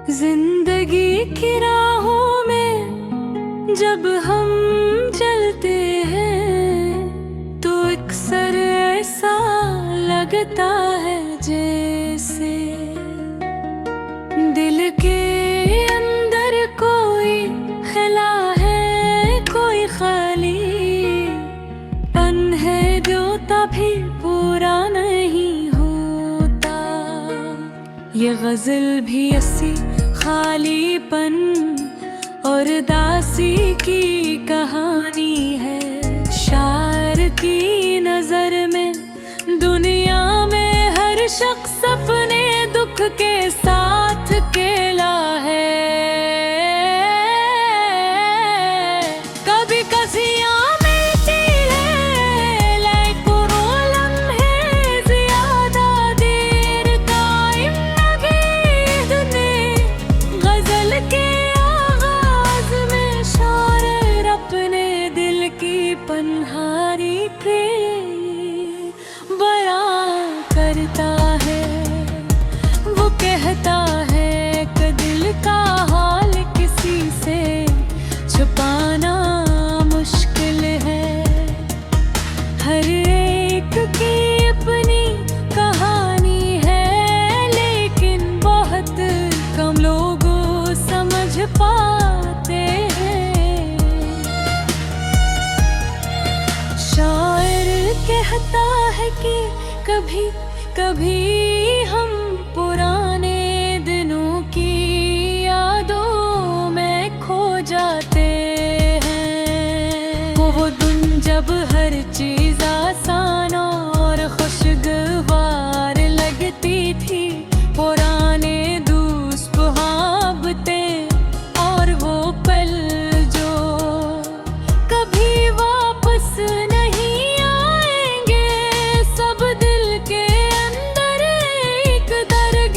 जिंदगी की राहों में जब हम चलते हैं तो अक्सर ऐसा लगता है जैसे दिल के अंदर कोई खिला है, कोई खाली पन है जो तभी पूरा नहीं होता। ये गजल भी ऐसी खालीपन और दासी की कहानी है। शायर की नजर में दुनिया में हर शख्स अपने दुख के साथ अकेला है। कभी कसियां मिलती है, लाखों लम्हे ज्यादा देर कायम नगीद ने। गजल के आगाज में शायर अपने दिल की पनहारी पे बयां करता है। वो कहता है कि दिल का हाल किसी से छुपाना मुश्किल है। हर एक की अपनी कहानी है, लेकिन बहुत कम लोग समझ पाते हैं। शायर कहता है कि कभी कभी हम पुराने दिनों की यादों में खो जाते हैं। वो दिन जब हर चीज आसान और खुशगवार लगती थी। पुराने दोस्त मोहब्बतें और वो पल जो कभी वापस नहीं आएंगे। सब दिल के अंदर एक दर्द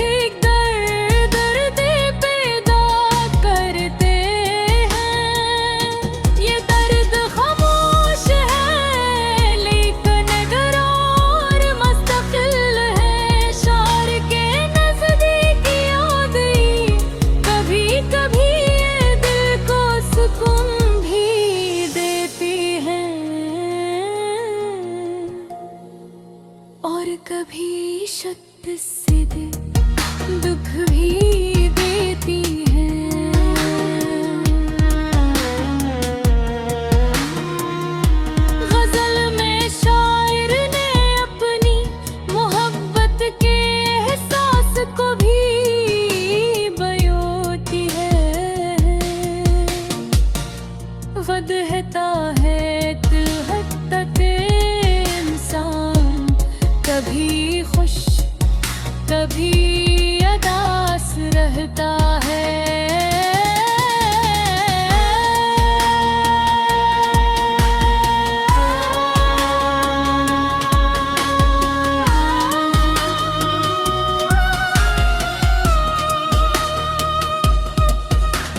पैदा करते हैं। ये दर्द खामोश है लेकिन गरौर मुस्तकिल है। शायर के नजदीक याद कभी कभी ये दिल को सुकून भी देती है और कभी शत से दुख भी देती है। गजल में शायर ने अपनी मोहब्बत के एहसास को भी बयोती है। वदहता है दिल हद तक इंसान, कभी खुश कभी अदास रहता है।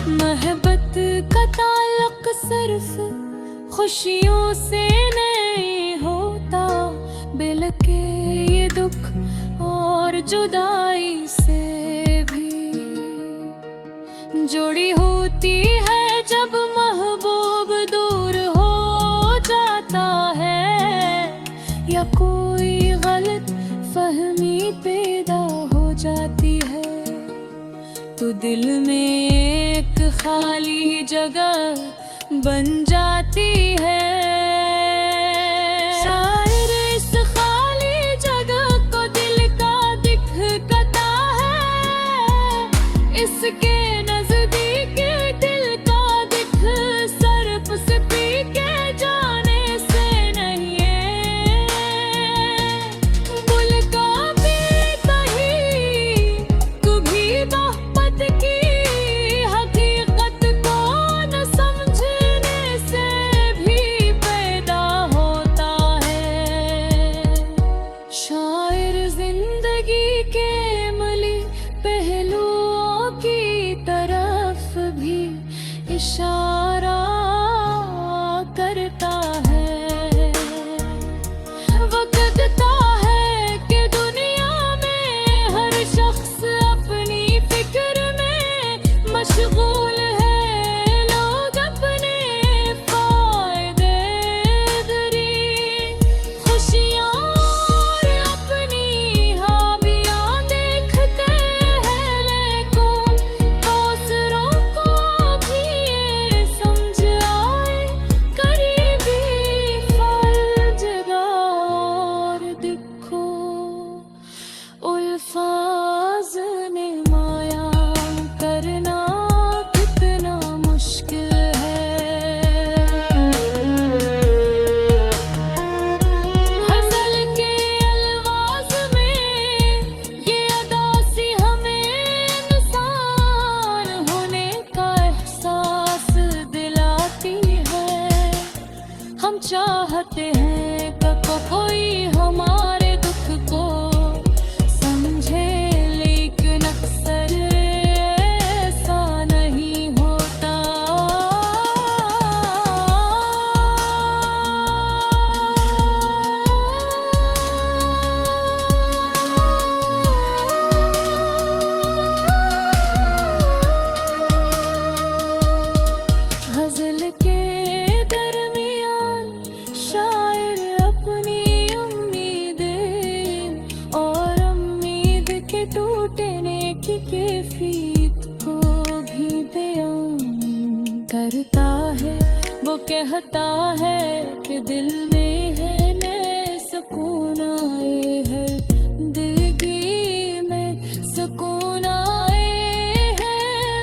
मोहब्बत का ताल्लुक सिर्फ खुशियों से नहीं होता, बल्कि ये दुख और जुदाई से भी जुड़ी होती है। जब महबूब दूर हो जाता है या कोई गलत फहमी पैदा हो जाती है तो दिल में एक खाली जगह बन जाती है। शायर इस खाली जगह को दिल का दिखता है। इसके नजदीक दिल का दिख सर्फ से पी के जाने से नहीं है। बुल का भी कहीं कभी मोहब्बत की हकीकत को न समझने से भी कैफियत को भी बयान करता है। वो कहता है कि दिल में है नए सुकून आए है, दिलगी में सुकून आए हैं।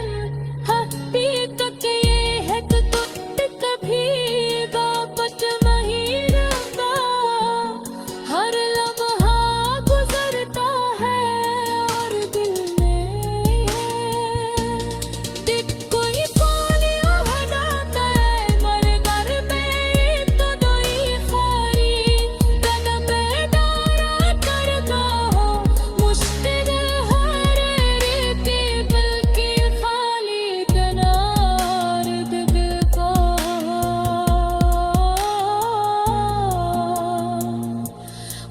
हकीकत ये है कि तुझ कभी वापस नहीं रहता, हर लम्हा गुजरता है और दिल में है कोई पानी उभरता है। मर घर में तो दोई खारी तन बेदारा कर हो, मुश्किल हर रेती बल्कि खाली तनार दिल का।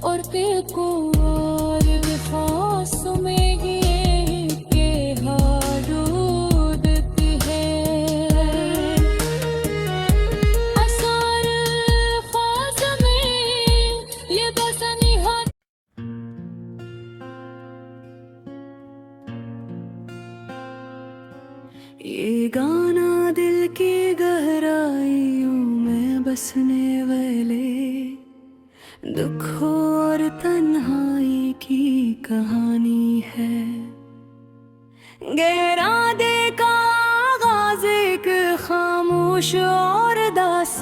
और बेकुआर खासों में ये के हारूदती है, असार ख्वास में ये बस निहार। ये गाना दिल की गहराइयों में बसने वाले दुखों और तन्हाई की कहानी है। गहरा दे का आगाज़ एक खामोश और दास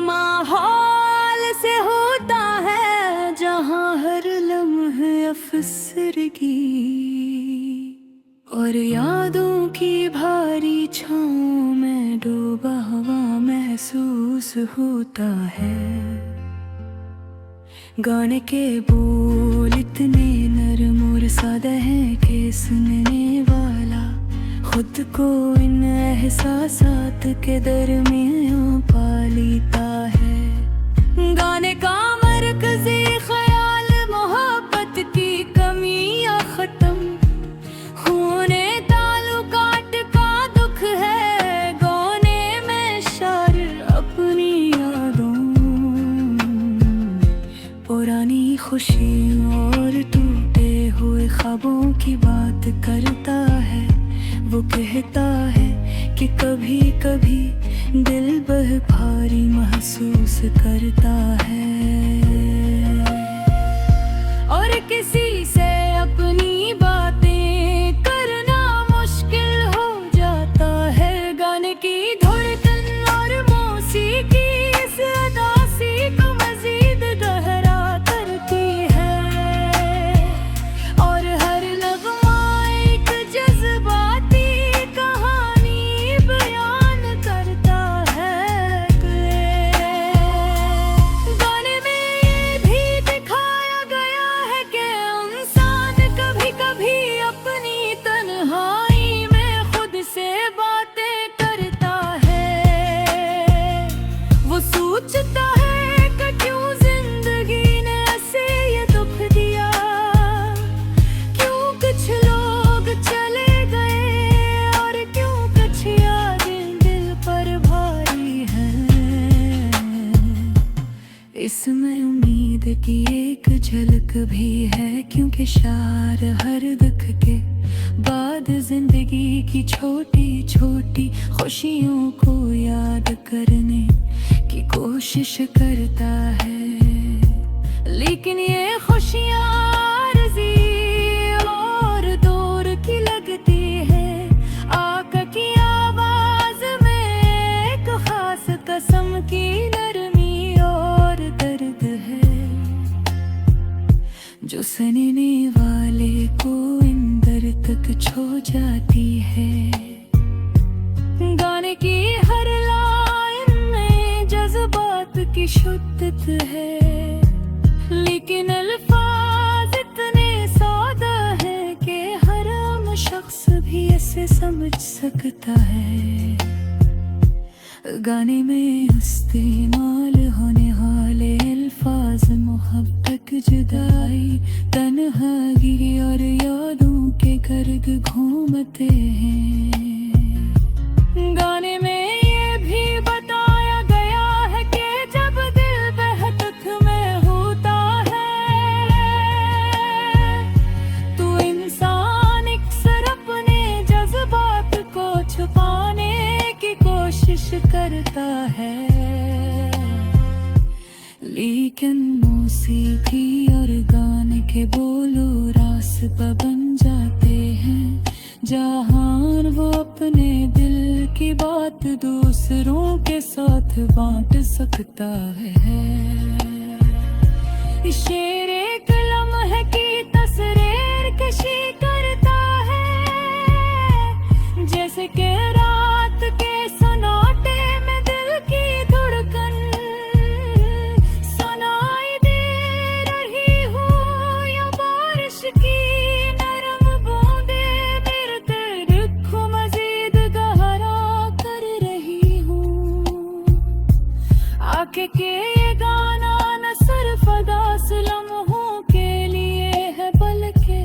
माहौल से होता है, जहाँ हर लम्हे अफसरगी और यादों की भारी छाँव में डूबा हुआ महसूस होता है। गाने के बोल इतने नरम और सादा हैं कि सुनने वाला खुद को इन एहसासात के दरमियां पा लेता है। गाने का मरकज़ी ख्याल मोहब्बत की कमी या ख़त्म होने ताल्लुकात का दुख है। गाने में शायर अपनी यादों, पुरानी खुशियों और टूटे हुए ख्वाबों की बात करता है। वो कहता है कि कभी कभी दिल बह भारी महसूस करता है और किसी से अपनी बातें करना मुश्किल हो जाता है। गाने की धड़कन और मौसीकी इस उदासी को मजीद गहरा करती है और हर नगमा एक जज्बाती कहानी बयान करता है। गाने में ये भी दिखाया गया है कि इंसान कभी कभी अपनी तन्हाई में खुद से बातें करता है। वो सोचता है कि क्यों जिंदगी ने ऐसे ये दुख दिया, क्यों कुछ लोग चले गए और क्यों कुछ यादें दिल पर भारी हैं। इसमें उम्मीद की एक झलक भी है, क्योंकि शार हर दुख के बाद जिंदगी की छोटी छोटी खुशियों को याद करने की कोशिश करता है। लेकिन ये खुशियाँ आरज़ी और दूर की लगती है। आका की आवाज़ में एक खास कसम की नरमी और दर्द है, जो सुनने वाले को अंदर तक छू जाती है। गाने की हर लाइन में जज्बात की शुद्धत है, लेकिन अल्फाज इतने सादा है कि हर आम शख्स भी इसे समझ सकता है। गाने में इस्तेमाल होने वाले अल्फाज मोहब्बत, जुदाई, तन्हाई और यादों के गर्द घूमते हैं। गाने में ये भी बताया गया है कि जब दिल बेहद में होता है तो इंसान एक सरफ के बोलो रास्ता बन जाते हैं। जहान वो अपने दिल की बात दूसरों के साथ बांट सकता है। शेरे कलम है कि तस्वीर कशी करता है, जैसे कि रात के सन्नाटे में दिल की धड़कन सुनाई दे रही हो, या बारिश की नरम बूंदे मेरे दिल को मजीद गहरा कर रही हूँ। आके के ये गाना न सिर्फ अदास लम्हों के लिए है, बल्कि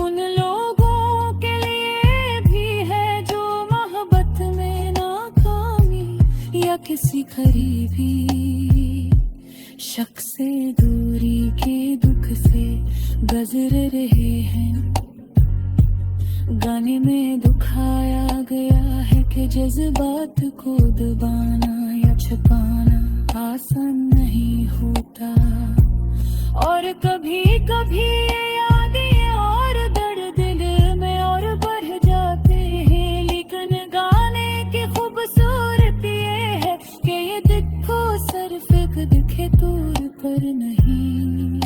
उन लोगों के लिए भी है जो मोहब्बत में नाकामी या किसी करीबी शख्स से दूरी के दुख से गुजर रहे हैं। गाने में दुखाया गया है कि जज्बात को दबाना या छुपाना आसान नहीं होता, और कभी कभी ये यादें और दर्द दिल में और बढ़ जाते हैं। लेकिन गाने की खूबसूरती ये है कि ये दिखो सिर्फ एक दिखे तौर पर नहीं,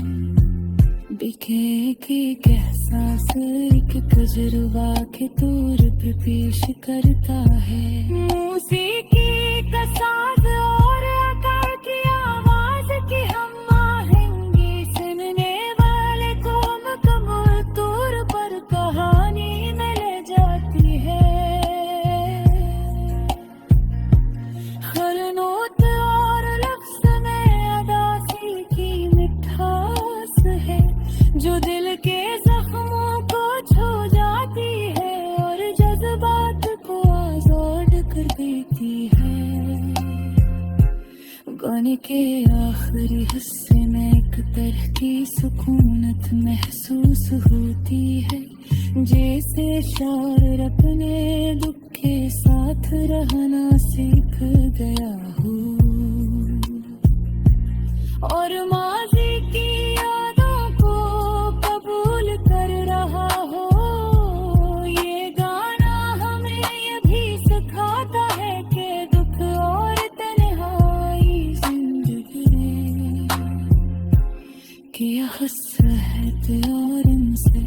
बिके एक एहसास एक तजुर्बा के तौर पे पेश करता है। मौसीकी का साथ और आकार की आवाज की हम आहेंगी सुनने वाले को मुकम्मल तौर पर कहानी में ले जाती है। हर नोट और लफ्ज में अदासी की मिठास है, जो दिल के जख्मों को छू जाती है और जज्बात को आजाद कर देती है। गाने के आखिरी हिस्से में एक तरह की सुकूनत महसूस होती है, जैसे शायर अपने दुख के साथ रहना सीख गया हो और माजी की यादों को कबूल कर रहा हो। ये गाना हमें ये भी सिखाता है कि दुख और तन्हाई जिंदगी कि हसरत और इनसे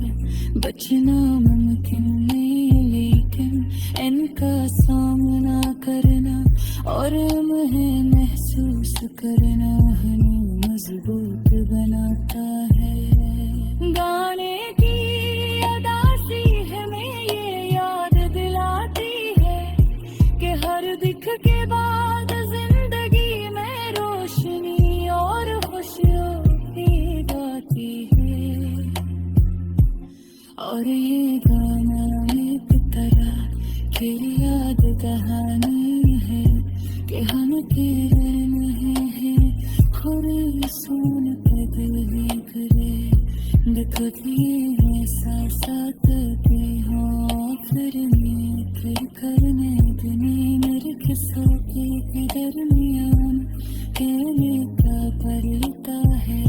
बचना मुमकिन नहीं, लेकिन इनका सामना करना और उन्हें महसूस करना हमें मजबूत बनाता है। गाने की अदासी हमें ये याद दिलाती है कि हर दिख के बाद जिंदगी में रोशनी और खुशियों की गाती है। और ये गाना एक तरह की याद कहानी है कि हम तेरे नहीं हैं, खुद सुन के दिल करे दिखती है साथ के हो फिर करने दुनिया मेरे किस्सों के दरमियान कहने का पड़ता है।